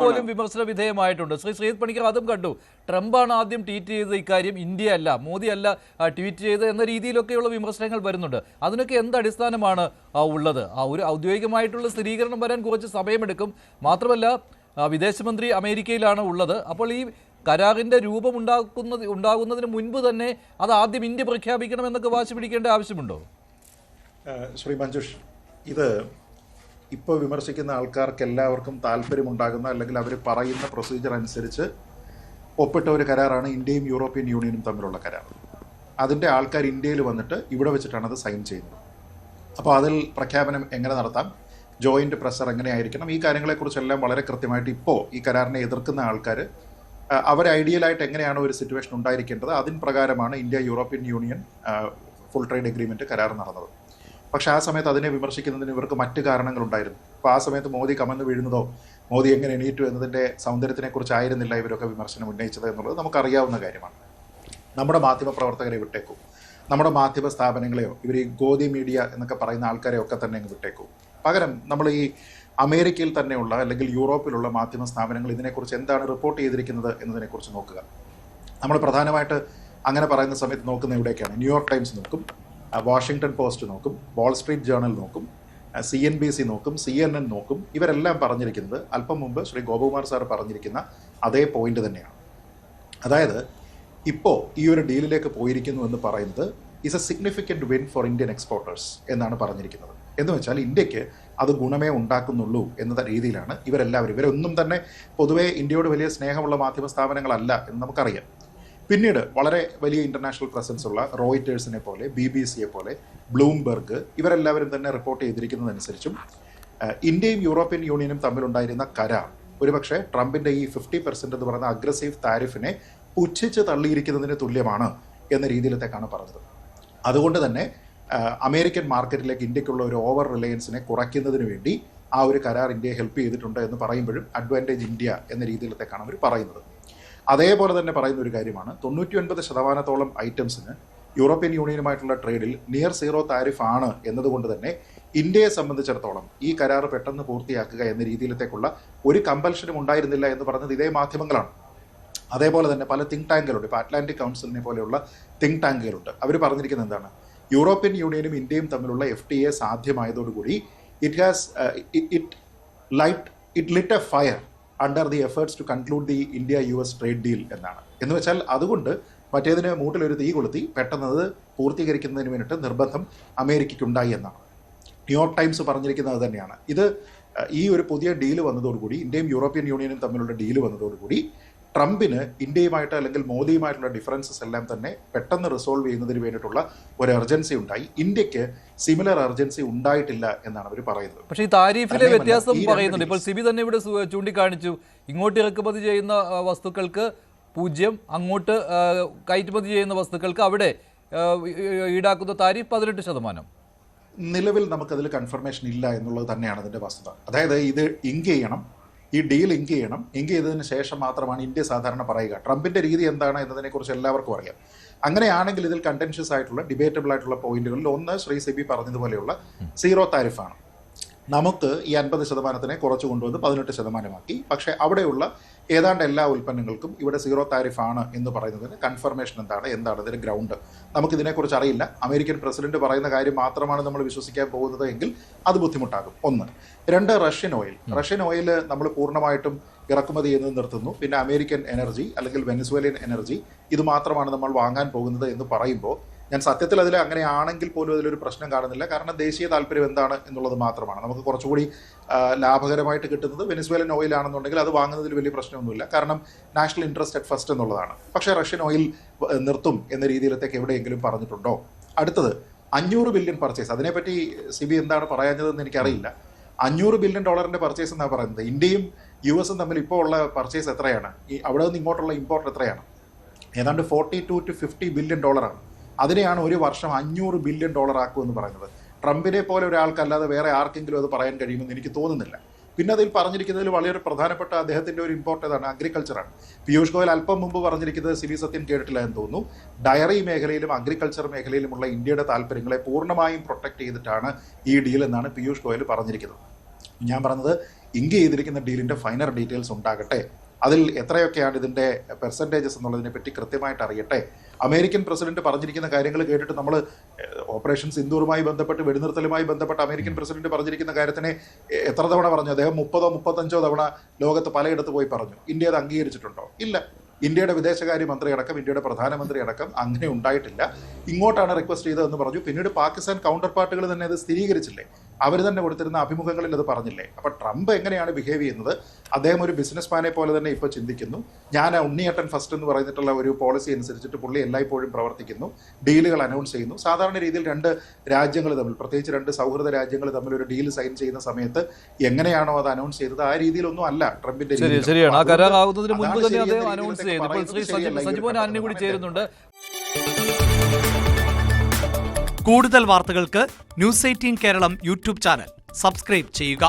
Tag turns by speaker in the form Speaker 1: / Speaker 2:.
Speaker 1: പോലും വിമർശന വിധേയമായിട്ടുണ്ട്. ശ്രീജിത് പണിക്കർ അതും കണ്ടു. ട്രംപാണ് ആദ്യം ട്വീറ്റ് ചെയ്തത് ഇക്കാര്യം, ഇന്ത്യ അല്ല, മോദി അല്ല ട്വീറ്റ് ചെയ്തത് എന്ന രീതിയിലൊക്കെയുള്ള വിമർശനങ്ങൾ വരുന്നുണ്ട്. അതിനൊക്കെ എന്ത് അടിസ്ഥാനമാണ് ഉള്ളത്? ഒരു ഔദ്യോഗികമായിട്ടുള്ള സ്ഥിരീകരണം വരാൻ കുറച്ച് സമയമെടുക്കും. മാത്രമല്ല വിദേശമന്ത്രി അമേരിക്കയിലാണ് ഉള്ളത്. അപ്പോൾ ഈ കരാറിന്റെ രൂപം ഉണ്ടാകുന്നതിന് മുൻപ് തന്നെ അത് ആദ്യം ഇന്ത്യ പ്രഖ്യാപിക്കണമെന്നൊക്കെ വാശി പിടിക്കേണ്ട ആവശ്യമുണ്ടോ?
Speaker 2: ശ്രീ മഞ്ജുഷ്, ഇത് ഇപ്പോൾ വിമർശിക്കുന്ന ആൾക്കാർക്ക് എല്ലാവർക്കും താല്പര്യമുണ്ടാകുന്ന അല്ലെങ്കിൽ അവർ പറയുന്ന പ്രൊസീജിയർ അനുസരിച്ച് ഒപ്പിട്ട ഒരു കരാറാണ് ഇന്ത്യയും യൂറോപ്യൻ യൂണിയനും തമ്മിലുള്ള കരാർ. അതിൻ്റെ ആൾക്കാർ ഇന്ത്യയിൽ വന്നിട്ട് ഇവിടെ വെച്ചിട്ടാണ് അത് സൈൻ ചെയ്യുന്നത്. അപ്പോൾ അതിൽ പ്രഖ്യാപനം എങ്ങനെ നടത്താം, ജോയിൻ്റ് പ്രഷർ എങ്ങനെയായിരിക്കണം, ഈ കാര്യങ്ങളെക്കുറിച്ചെല്ലാം വളരെ കൃത്യമായിട്ട് ഇപ്പോൾ ഈ കരാറിനെ എതിർക്കുന്ന ആൾക്കാർ അവർ ഐഡിയലായിട്ട് എങ്ങനെയാണ് ഒരു സിറ്റുവേഷൻ ഉണ്ടായിരിക്കേണ്ടത് അതിന് പ്രകാരമാണ് India European union full trade agreement കരാർ നടന്നത്. പക്ഷേ ആ സമയത്ത് അതിനെ വിമർശിക്കുന്നതിന് ഇവർക്ക് മറ്റ് കാരണങ്ങളുണ്ടായിരുന്നു. അപ്പോൾ ആ സമയത്ത് മോദി കമന്ന് വീഴുന്നതോ മോദി എങ്ങനെ എണീറ്റു എന്നതിൻ്റെ സൗന്ദര്യത്തിനെക്കുറിച്ചായിരുന്നില്ല ഇവരൊക്കെ വിമർശനം ഉന്നയിച്ചത് എന്നുള്ളത് നമുക്കറിയാവുന്ന കാര്യമാണ്. നമ്മുടെ മാധ്യമപ്രവർത്തകരെ വിട്ടേക്കൂ, നമ്മുടെ മാധ്യമ സ്ഥാപനങ്ങളെയോ ഇവർ ഈ ഗോദി മീഡിയ എന്നൊക്കെ പറയുന്ന ആൾക്കാരെ ഒക്കെ തന്നെ അങ്ങ് വിട്ടേക്കൂ. പകരം നമ്മൾ ഈ അമേരിക്കയിൽ തന്നെയുള്ള അല്ലെങ്കിൽ യൂറോപ്പിലുള്ള മാധ്യമ സ്ഥാപനങ്ങൾ ഇതിനെക്കുറിച്ച് എന്താണ് റിപ്പോർട്ട് ചെയ്തിരിക്കുന്നത് എന്നതിനെക്കുറിച്ച് നോക്കുക. നമ്മൾ പ്രധാനമായിട്ട് അങ്ങനെ പറയുന്ന സമയത്ത് നോക്കുന്ന എവിടേക്കാണ്? ന്യൂയോർക്ക് ടൈംസ് നോക്കും, വാഷിങ്ടൺ പോസ്റ്റ് നോക്കും, വാൾ സ്ട്രീറ്റ് ജേർണൽ നോക്കും, CNBC നോക്കും, CNN നോക്കും. ഇവരെല്ലാം പറഞ്ഞിരിക്കുന്നത് അല്പം മുമ്പ് ശ്രീ ഗോപകുമാർ സാർ പറഞ്ഞിരിക്കുന്ന അതേ പോയിന്റ് തന്നെയാണ്. അതായത് ഇപ്പോൾ ഈ ഒരു ഡീലിലേക്ക് പോയിരിക്കുന്നു എന്ന് പറയുന്നത് is A significant win for Indian exporters എന്നാണ് പറഞ്ഞിരിക്കുന്നത്. എന്ന് വെച്ചാൽ ഇന്ത്യക്ക് അത് ഗുണമേ ഉണ്ടാക്കുന്നുള്ളൂ എന്ന രീതിയിലാണ് ഇവരെല്ലാവരും. ഇവരൊന്നും തന്നെ പൊതുവേ ഇന്ത്യയോട് വലിയ സ്നേഹമുള്ള മാധ്യമ സ്ഥാപനങ്ങളല്ല എന്ന് നമുക്കറിയാം. പിന്നീട് വളരെ വലിയ ഇൻ്റർനാഷണൽ പ്രസൻസ് ഉള്ള റോയിറ്റേഴ്സിനെ പോലെ, BBC-യെ പോലെ, ബ്ലൂംബെർഗ് ഇവരെല്ലാവരും തന്നെ റിപ്പോർട്ട് ചെയ്തിരിക്കുന്നതനുസരിച്ചും ഇന്ത്യയും യൂറോപ്യൻ യൂണിയനും തമ്മിലുണ്ടായിരുന്ന കരാർ ഒരുപക്ഷെ ട്രംപിൻ്റെ ഈ 50% എന്ന് പറയുന്ന അഗ്രസീവ് താരിഫിനെ പുച്ഛിച്ച് തള്ളിയിരിക്കുന്നതിന് തുല്യമാണ് എന്ന രീതിയിലത്തേക്കാണ് പറഞ്ഞത്. അതുകൊണ്ട് തന്നെ അമേരിക്കൻ മാർക്കറ്റിലേക്ക് ഇന്ത്യക്കുള്ള ഒരു ഓവർ റിലയൻസിനെ കുറയ്ക്കുന്നതിന് വേണ്ടി ആ ഒരു കരാർ ഇന്ത്യയെ ഹെൽപ്പ് ചെയ്തിട്ടുണ്ട് എന്ന് പറയുമ്പോഴും അഡ്വാൻറ്റേജ് ഇന്ത്യ എന്ന രീതിയിലത്തേക്കാണ് അവർ പറയുന്നത്. അതേപോലെ തന്നെ പറയുന്ന ഒരു കാര്യമാണ് 99% ഐറ്റംസിന് യൂറോപ്യൻ യൂണിയനുമായിട്ടുള്ള ട്രേഡിൽ നിയർ സീറോ താരിഫ് ആണ് എന്നതുകൊണ്ട് തന്നെ ഇന്ത്യയെ സംബന്ധിച്ചിടത്തോളം ഈ കരാർ പെട്ടെന്ന് പൂർത്തിയാക്കുക എന്ന രീതിയിലത്തേക്കുള്ള ഒരു കമ്പൽഷനും ഉണ്ടായിരുന്നില്ല എന്ന് പറഞ്ഞത് ഇതേ മാധ്യമങ്ങളാണ്. അതേപോലെ തന്നെ പല തിങ്ക് ടാങ്കുകളുണ്ട്. ഇപ്പോൾ അറ്റ്ലാന്റിക് കൗൺസിലിനെ പോലെയുള്ള തിങ്ക് ടാങ്കുകളുണ്ട്. അവർ പറഞ്ഞിരിക്കുന്നത് എന്താണ്? യൂറോപ്യൻ യൂണിയനും ഇന്ത്യയും തമ്മിലുള്ള FTA സാധ്യമായതോടുകൂടി it lit a fire under the efforts to conclude the India-US trade deal എന്നാണ്. എന്ന് വെച്ചാൽ അതുകൊണ്ട് മറ്റേതിന് മൂട്ടിലൊരു തീ കൊളുത്തി പെട്ടെന്നത് പൂർത്തീകരിക്കുന്നതിന് വേണ്ടിയിട്ട് നിർബന്ധം അമേരിക്കയ്ക്കുണ്ടായി എന്നാണ്. ന്യൂയോർക്ക് ടൈംസ് പറഞ്ഞിരിക്കുന്നത് തന്നെയാണ്. ഇത് ഈ ഒരു പുതിയ ഡീല് വന്നതോടുകൂടി, ഇന്ത്യയും യൂറോപ്യൻ യൂണിയനും തമ്മിലുള്ള ഡീല് വന്നതോടുകൂടി ട്രംപിന് ഇന്ത്യയുമായിട്ട് അല്ലെങ്കിൽ മോദിയുമായിട്ടുള്ള ഡിഫറൻസസ് എല്ലാം തന്നെ പെട്ടെന്ന് റിസോൾവ് ചെയ്യുന്നതിന് വേണ്ടിയിട്ടുള്ള ഒരു എർജൻസി ഉണ്ടായി. ഇന്ത്യക്ക് സിമിലർ എർജൻസി ഉണ്ടായിട്ടില്ല എന്നാണ് അവർ പറയുന്നത്.
Speaker 1: പക്ഷേ ഈ താരിഫിലെ വ്യത്യാസം പറയുന്നുണ്ട്. ഇപ്പോൾ സിബി തന്നെ ഇവിടെ ചൂണ്ടിക്കാണിച്ചു, ഇങ്ങോട്ട് ഇറക്കുമതി ചെയ്യുന്ന വസ്തുക്കൾക്ക് 0, അങ്ങോട്ട് കയറ്റുമതി ചെയ്യുന്ന വസ്തുക്കൾക്ക് അവിടെ ഈടാക്കുന്ന താരിഫ് 18%.
Speaker 2: നിലവിൽ നമുക്കതിൽ കൺഫർമേഷൻ ഇല്ല എന്നുള്ളത് തന്നെയാണ് അതിൻ്റെ വസ്തുത. അതായത് ഇത് ഇങ്ക് ചെയ്യണം, ഈ ഡീൽ ഇങ്ക് ചെയ്യണം, ഇങ്ക് ചെയ്തതിന് ശേഷം മാത്രമാണ് ഇന്ത്യ സാധാരണ പറയുക. ട്രംപിൻ്റെ രീതി എന്താണ് എന്നതിനെക്കുറിച്ച് എല്ലാവർക്കും അറിയാം. അങ്ങനെയാണെങ്കിൽ ഇതിൽ കണ്ടൻഷ്യസ് ആയിട്ടുള്ള ഡിബേറ്റബിൾ ആയിട്ടുള്ള പോയിന്റുകളിൽ ഒന്ന് ശ്രീ സിബി പറഞ്ഞതുപോലെയുള്ള സീറോ താരിഫാണ്. നമുക്ക് ഈ 50% കുറച്ച് കൊണ്ടുവന്ന് 18%ആക്കി. പക്ഷേ അവിടെയുള്ള ഏതാണ്ട് എല്ലാ ഉൽപ്പന്നങ്ങൾക്കും ഇവിടെ സീറോ താരിഫാണ് എന്ന് പറയുന്നതിന് കൺഫർമേഷൻ എന്താണ് ഇതിന് ഗ്രൗണ്ട് നമുക്കിതിനെക്കുറിച്ച് അറിയില്ല. അമേരിക്കൻ പ്രസിഡന്റ് പറയുന്ന കാര്യം മാത്രമാണ് നമ്മൾ വിശ്വസിക്കാൻ പോകുന്നത് എങ്കിൽ അത് ബുദ്ധിമുട്ടാകും. 1. 2, റഷ്യൻ ഓയിൽ നമ്മൾ പൂർണ്ണമായിട്ടും ഇറക്കുമതി ചെയ്യുന്നത് നിർത്തുന്നു. പിന്നെ അമേരിക്കൻ എനർജി അല്ലെങ്കിൽ വെനസ്വേലിയൻ എനർജി ഇത് മാത്രമാണ് നമ്മൾ വാങ്ങാൻ പോകുന്നത് എന്ന് പറയുമ്പോൾ ഞാൻ സത്യത്തിൽ അതിൽ അങ്ങനെയാണെങ്കിൽ പോലും അതിലൊരു പ്രശ്നം കാണുന്നില്ല. കാരണം ദേശീയ താല്പര്യം എന്താണ് എന്നുള്ളത് മാത്രമാണ്. നമുക്ക് കുറച്ചുകൂടി ലാഭകരമായിട്ട് കിട്ടുന്നത് വെനസ്വേലൻ ഓയിലാണെന്നുണ്ടെങ്കിൽ അത് വാങ്ങുന്നതിൽ വലിയ പ്രശ്നമൊന്നുമില്ല. കാരണം നാഷണൽ ഇൻട്രസ്റ്റ് അറ്റ് ഫസ്റ്റ് എന്നുള്ളതാണ്. പക്ഷേ റഷ്യൻ ഓയിൽ നിർത്തും എന്ന രീതിയിലത്തേക്ക് എവിടെയെങ്കിലും പറഞ്ഞിട്ടുണ്ടോ? അടുത്തത് $500 ബില്യൺ പർച്ചേസ്. അതിനെപ്പറ്റി സിബി എന്താണ് പറയാഞ്ഞതെന്ന് എനിക്കറിയില്ല. $500 ബില്യൺ പർച്ചേസ് എന്നാണ് പറയുന്നത്. ഇന്ത്യയും US തമ്മിൽ ഇപ്പോൾ ഉള്ള പർച്ചേസ് എത്രയാണ്? ഈ അവിടെ നിന്ന് ഇങ്ങോട്ടുള്ള ഇമ്പോർട്ട് എത്രയാണ്? ഏതാണ്ട് $42 to $50 ബില്യൺ. അതിനെയാണ് ഒരു വർഷം $500 ബില്യൺ ആക്കുമെന്ന് പറയുന്നത്. ട്രംപിനെ പോലെ ഒരാൾക്കല്ലാതെ വേറെ ആർക്കെങ്കിലും അത് പറയാൻ കഴിയുമെന്ന് എനിക്ക് തോന്നുന്നില്ല. പിന്നെ അതിൽ പറഞ്ഞിരിക്കുന്നതിൽ വളരെ പ്രധാനപ്പെട്ട അദ്ദേഹത്തിൻ്റെ ഒരു ഇമ്പോർട്ട് ഏതാണ്? അഗ്രികൾച്ചറാണ്. പീയൂഷ് ഗോയൽ അല്പം മുമ്പ് പറഞ്ഞിരിക്കുന്നത് സിബി സത്യൻ കേട്ടിട്ടില്ല എന്ന് തോന്നുന്നു. ഡയറി മേഖലയിലും അഗ്രികൾച്ചർ മേഖലയിലുമുള്ള ഇന്ത്യയുടെ താല്പര്യങ്ങളെ പൂർണ്ണമായും പ്രൊട്ടക്ട് ചെയ്തിട്ടാണ് ഈ ഡീൽ എന്നാണ് പീയൂഷ് ഗോയൽ പറഞ്ഞിരിക്കുന്നത്. ഞാൻ പറഞ്ഞത് ഇങ്ക് ചെയ്തിരിക്കുന്ന ഡീലിൻ്റെ ഫൈനൽ ഡീറ്റെയിൽസ് ഉണ്ടാകട്ടെ, അതിൽ എത്രയൊക്കെയാണ് ഇതിൻ്റെ പെർസെൻറ്റേജസ് എന്നുള്ളതിനെ പറ്റി കൃത്യമായിട്ട് അറിയട്ടെ. അമേരിക്കൻ പ്രസിഡന്റ് പറഞ്ഞിരിക്കുന്ന കാര്യങ്ങൾ കേട്ടിട്ട് നമ്മൾ ഓപ്പറേഷൻ സിന്ദൂറുമായി ബന്ധപ്പെട്ട് വെടിനിർത്തലുമായി ബന്ധപ്പെട്ട് അമേരിക്കൻ പ്രസിഡന്റ് പറഞ്ഞിരിക്കുന്ന കാര്യത്തിനെ എത്ര തവണ പറഞ്ഞു? അദ്ദേഹം 30-35 തവണ ലോകത്ത് പലയിടത്ത് പോയി പറഞ്ഞു. ഇന്ത്യ അത് അംഗീകരിച്ചിട്ടുണ്ടോ? ഇല്ല. ഇന്ത്യയുടെ വിദേശകാര്യ മന്ത്രി അടക്കം, ഇന്ത്യയുടെ പ്രധാനമന്ത്രി അടക്കം അങ്ങനെ ഉണ്ടായിട്ടില്ല. ഇങ്ങോട്ടാണ് റിക്വസ്റ്റ് ചെയ്തതെന്ന് പറഞ്ഞു. പിന്നീട് പാകിസ്ഥാൻ കൗണ്ടർ പാർട്ടുകൾ തന്നെ അത് സ്ഥിരീകരിച്ചില്ലേ? അവർ തന്നെ കൊടുത്തിരുന്ന അഭിമുഖങ്ങളിൽ അത് പറഞ്ഞില്ലേ? അപ്പോൾ ട്രംപ് എങ്ങനെയാണ് ബിഹേവ് ചെയ്യുന്നത്? അദ്ദേഹം ഒരു ബിസിനസ്മാനെ പോലെ തന്നെ ഇപ്പോൾ ചിന്തിക്കുന്നു. ഞാൻ ഉണ്ണിയേട്ടൻ ഫസ്റ്റ് എന്ന് പറഞ്ഞിട്ടുള്ള ഒരു പോളിസി അനുസരിച്ചിട്ട് പുള്ളി എല്ലായ്പ്പോഴും പ്രവർത്തിക്കുന്നു, ഡീലുകൾ അനൗൺസ് ചെയ്യുന്നു. സാധാരണ രീതിയിൽ രണ്ട് രാജ്യങ്ങൾ തമ്മിൽ, പ്രത്യേകിച്ച് രണ്ട് സൗഹൃദ രാജ്യങ്ങൾ തമ്മിൽ ഒരു ഡീൽ സൈൻ ചെയ്യുന്ന സമയത്ത് എങ്ങനെയാണോ അത് അനൗൺസ് ചെയ്തത് ആ രീതിയിലൊന്നും അല്ല ട്രംപിന്റെ രീതി.
Speaker 1: ശരിയാണ്. ആ കരാറാകുന്നതിന് മുൻപ് തന്നെ അദ്ദേഹം അനൗൺസ് ചെയ്യുന്നു. ഇപ്പോൾ ശ്രീ സജിമോൻ ആന്റണി കൂടി ചേരുന്നുണ്ട്.
Speaker 3: കൂടുതൽ വാർത്തകൾക്ക് news 18 Keralam YouTube channel subscribe ചെയ്യുക.